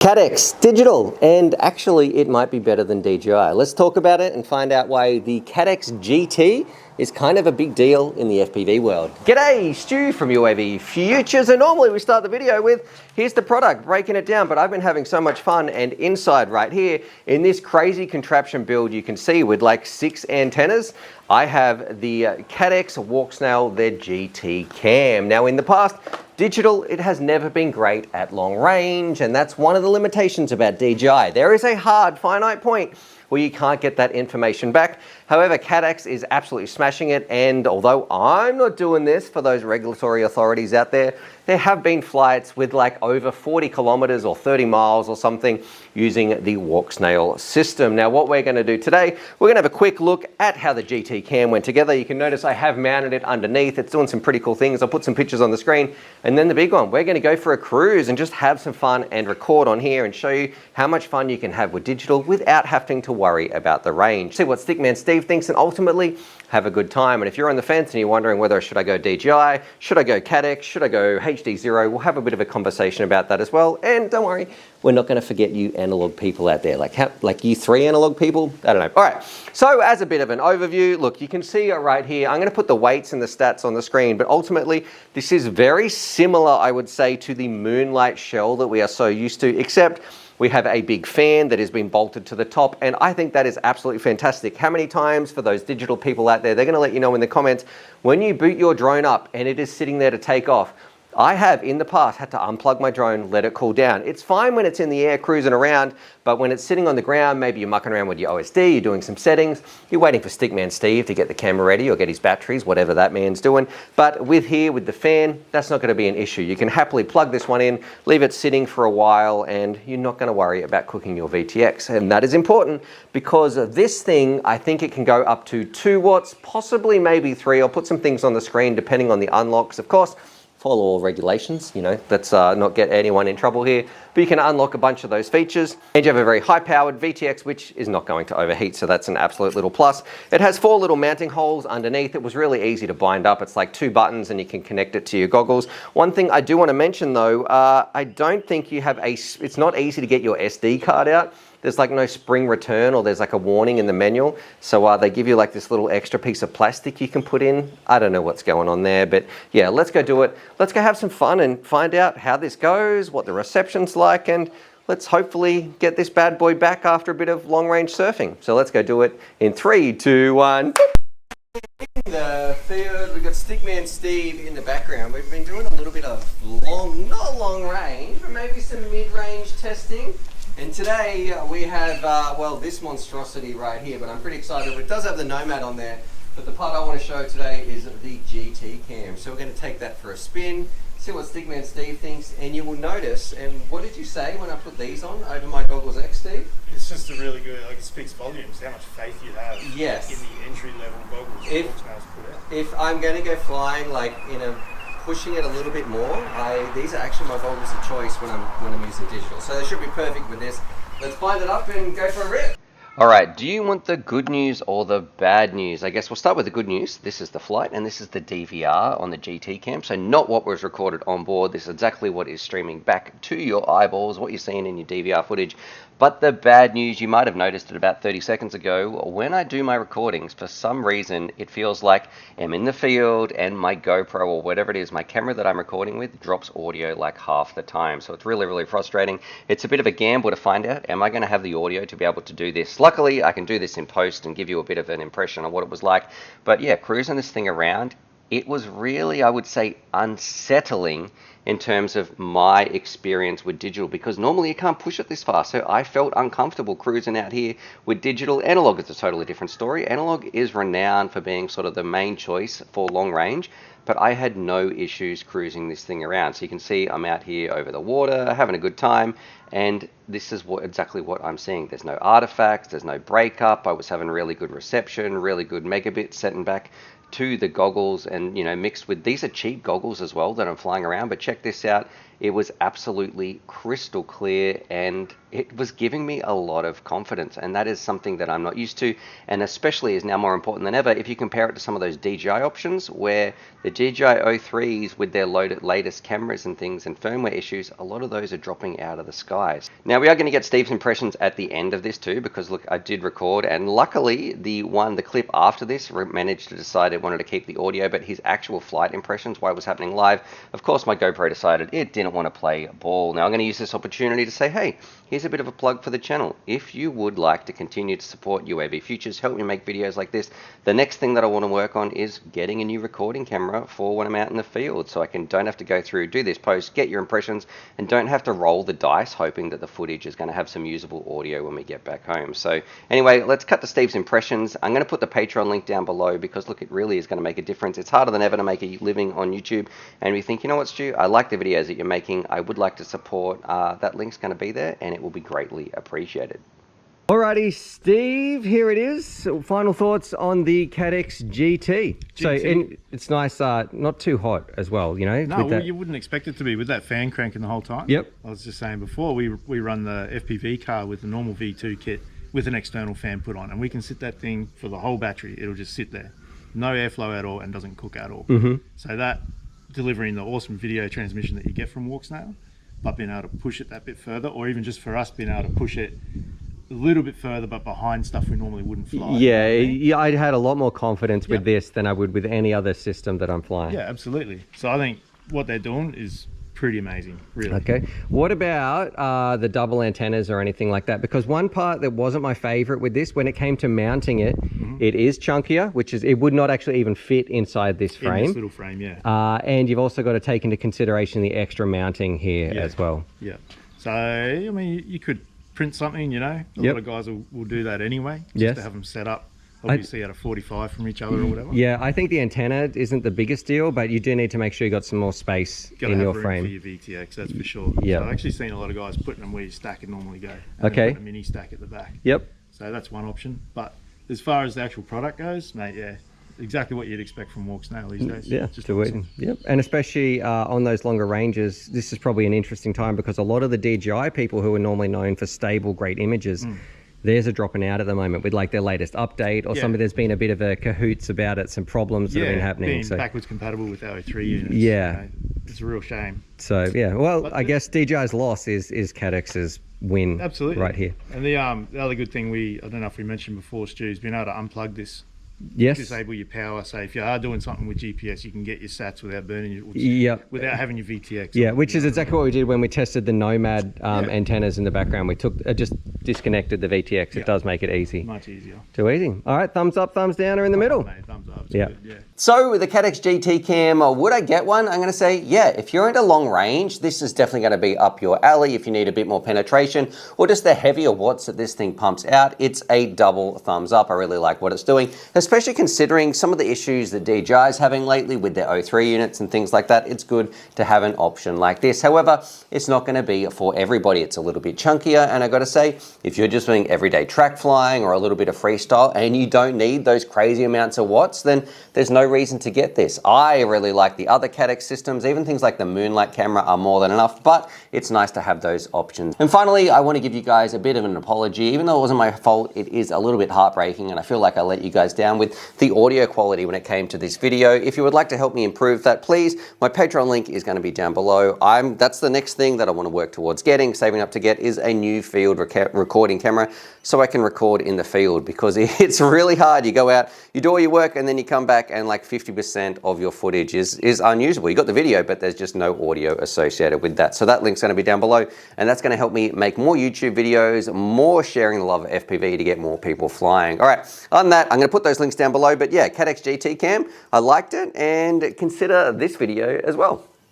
Cadex digital, and actually it might be better than DJI. Let's talk about it and find out why the Cadex GT is kind of a big deal in the FPV world. G'day, Stu from UAVfutures, and normally we start the video with, here's the product, breaking it down, but I've been having so much fun, and inside right here, in this crazy contraption build you can see with like 6 antennas, I have the Cadex Walksnail their GT cam. Now in the past, digital, it has never been great at long range, and that's one of the limitations about DJI. There is a hard, finite point where you can't get that information back. However, Cadex is absolutely smashing it, and although I'm not doing this for those regulatory authorities out there, there have been flights with like over 40 kilometers or 30 miles or something using the Walksnail system. Now what we're gonna do today, we're gonna have a quick look at how the GT cam went together. You can notice I have mounted it underneath. It's doing some pretty cool things. I'll put some pictures on the screen. And then the big one, we're gonna go for a cruise and just have some fun and record on here and show you how much fun you can have with digital without having to worry about the range. See what Stickman Steve thinks, and ultimately have a good time. And if you're on the fence and you're wondering whether should I go DJI, should I go Cadex, should I go HD0, we'll have a bit of a conversation about that as well. And don't worry, we're not going to forget you analog people out there, like you 3 analog people. I don't know. All right, so as a bit of an overview, look, you can see it right here. I'm going to put the weights and the stats on the screen, but ultimately this is very similar, I would say, to the Moonlight shell that we are so used to, except we have a big fan that has been bolted to the top, and I think that is absolutely fantastic. How many times, for those digital people out there, they're gonna let you know in the comments, when you boot your drone up and it is sitting there to take off, I have in the past had to unplug my drone, let it cool down. It's fine when it's in the air cruising around, but when it's sitting on the ground, maybe you're mucking around with your OSD, you're doing some settings, you're waiting for Stickman Steve to get the camera ready or get his batteries, whatever that man's doing. But with the fan, that's not gonna be an issue. You can happily plug this one in, leave it sitting for a while, and you're not gonna worry about cooking your VTX. And that is important because this thing, I think it can go up to 2 watts, possibly maybe 3. I'll put some things on the screen depending on the unlocks, of course. Follow all regulations, you know, let's not get anyone in trouble here, but you can unlock a bunch of those features, and you have a very high-powered VTX, which is not going to overheat, so that's an absolute little plus. It has 4 little mounting holes underneath. It was really easy to bind up. It's like 2 buttons, and you can connect it to your goggles. One thing I do want to mention, though, I don't think you have it's not easy to get your SD card out. There's like no spring return, or there's like a warning in the manual. So they give you like this little extra piece of plastic you can put in. I don't know what's going on there, but yeah, let's go do it. Let's go have some fun and find out how this goes, what the reception's like, and let's hopefully get this bad boy back after a bit of long range surfing. So let's go do it in 3, 2, 1. In the field, we've got Stickman Steve in the background. We've been doing a little bit of not long range, but maybe some mid-range testing. And today we have, well, this monstrosity right here, but I'm pretty excited. It does have the Nomad on there, but the part I want to show today is the GT cam. So we're going to take that for a spin, see what Stickman Steve thinks, and you will notice, and what did you say when I put these on over my Goggles X, Steve? It's just a really good, like it speaks volumes, how much faith you have in the entry-level goggles that Walksnail's put out. If I'm going to go flying like in a pushing it a little bit more, these are actually my goggles of choice when I'm using digital. So they should be perfect with this. Let's bind it up and go for a rip. All right, do you want the good news or the bad news? I guess we'll start with the good news. This is the flight, and this is the DVR on the GT cam. So not what was recorded on board. This is exactly what is streaming back to your eyeballs, what you're seeing in your DVR footage. But the bad news, you might have noticed it about 30 seconds ago, when I do my recordings, for some reason, it feels like I'm in the field and my GoPro or whatever it is, my camera that I'm recording with, drops audio like half the time. So it's really, really frustrating. It's a bit of a gamble to find out, am I going to have the audio to be able to do this? Luckily, I can do this in post and give you a bit of an impression of what it was like. But yeah, cruising this thing around, it was really, I would say, unsettling in terms of my experience with digital, because normally you can't push it this far. So I felt uncomfortable cruising out here with digital. Analog is a totally different story. Analog is renowned for being sort of the main choice for long range, but I had no issues cruising this thing around. So you can see I'm out here over the water, having a good time, and this is exactly what I'm seeing. There's no artifacts, there's no breakup. I was having really good reception, really good megabits setting back to the goggles, and you know, mixed with, these are cheap goggles as well that I'm flying around, but check this out. it was absolutely crystal clear, and it was giving me a lot of confidence, and that is something that I'm not used to, and especially is now more important than ever if you compare it to some of those DJI options, where the DJI O3s with their latest cameras and things and firmware issues, a lot of those are dropping out of the skies. Now we are going to get Steve's impressions at the end of this too, because look, I did record, and luckily the clip after this managed to decide it wanted to keep the audio, but his actual flight impressions while it was happening live, of course my GoPro decided it didn't want to play ball. Now I'm going to use this opportunity to say, hey, here's a bit of a plug for the channel. If you would like to continue to support UAVfutures, help me make videos like this, the next thing that I want to work on is getting a new recording camera for when I'm out in the field, so I don't have to go through, do this post, get your impressions, and don't have to roll the dice hoping that the footage is going to have some usable audio when we get back home. So anyway, let's cut to Steve's impressions. I'm going to put the Patreon link down below because look, it really is going to make a difference. It's harder than ever to make a living on YouTube, and we think, you know what, Stu, I like the videos that you're making, I would like to support. That link's going to be there, and it will be greatly appreciated. Alrighty, Steve, here it is. So final thoughts on the CATX GT. So it's nice, not too hot as well, you know? No, well, you wouldn't expect it to be with that fan cranking the whole time. Yep. I was just saying before, we run the FPV car with the normal V2 kit with an external fan put on, and we can sit that thing for the whole battery. It'll just sit there. No airflow at all and doesn't cook at all. So that, delivering the awesome video transmission that you get from Walksnail, but being able to push it that bit further, or even just for us being able to push it a little bit further but behind stuff we normally wouldn't fly. Yeah, I had a lot more confidence with this than I would with any other system that I'm flying. Yeah, absolutely. So I think what they're doing is pretty amazing, really. Okay, what about the double antennas or anything like that? Because one part that wasn't my favorite with this, when it came to mounting it, it is chunkier, which is, it would not actually even fit inside this frame. In this little frame, yeah. And you've also got to take into consideration the extra mounting here as well. Yeah. So, I mean, you could print something, you know, a lot of guys will do that anyway, just to have them set up, obviously at a 45 from each other or whatever. Yeah, I think the antenna isn't the biggest deal, but you do need to make sure you got some more space in your frame. For your VTX, that's for sure. Yeah. So I've actually seen a lot of guys putting them where your stack would normally go. Okay. Put a mini stack at the back. Yep. So that's one option. But as far as the actual product goes, mate, yeah, exactly what you'd expect from Walksnail these days. Yeah, just awesome. Yep. And especially on those longer ranges, this is probably an interesting time because a lot of the DJI people who are normally known for stable, great images, theirs are dropping out at the moment with like their latest update, or there's been a bit of a cahoots about it, some problems that have been happening. Being backwards compatible with our O3 units. Yeah. You know, it's a real shame. So yeah, well, I guess DJI's loss is CATX's win. Absolutely. Right here. And the other good thing I don't know if we mentioned before, Stu, is being able to unplug this. Yes. Disable your power. So if you are doing something with GPS, you can get your sats without burning your, without having your VTX. Yeah, which is exactly what we did when we tested the Nomad antennas in the background. We just disconnected the VTX. It does make it easy. Much easier. Too easy. All right, thumbs up, thumbs down, or in the middle. Mate, thumbs up. Yeah. Good, yeah. So with the CATX GT cam, would I get one? I'm going to say, yeah, if you're into long range, this is definitely going to be up your alley. If you need a bit more penetration or just the heavier watts that this thing pumps out, it's a double thumbs up. I really like what it's doing, especially considering some of the issues that DJI is having lately with their O3 units and things like that. It's good to have an option like this. However, it's not going to be for everybody. It's a little bit chunkier, and I got to say, if you're just doing everyday track flying or a little bit of freestyle and you don't need those crazy amounts of watts, then there's no reason to get this. I really like the other CATX systems. Even things like the Moonlight camera are more than enough, but it's nice to have those options. And finally, I want to give you guys a bit of an apology. Even though it wasn't my fault, it is a little bit heartbreaking, and I feel like I let you guys down with the audio quality when it came to this video. If you would like to help me improve that, please, my Patreon link is going to be down below. That's the next thing that I want to work towards saving up to get, is a new field recording camera so I can record in the field, because it's really hard. You go out, you do all your work, and then you come back and like 50% of your footage is unusable. You got the video, but there's just no audio associated with that. So that link's going to be down below, and that's going to help me make more YouTube videos, more sharing the love of FPV to get more people flying. All right, on that, I'm going to put those links down below, but yeah, CATX GT cam, I liked it, and consider this video as well.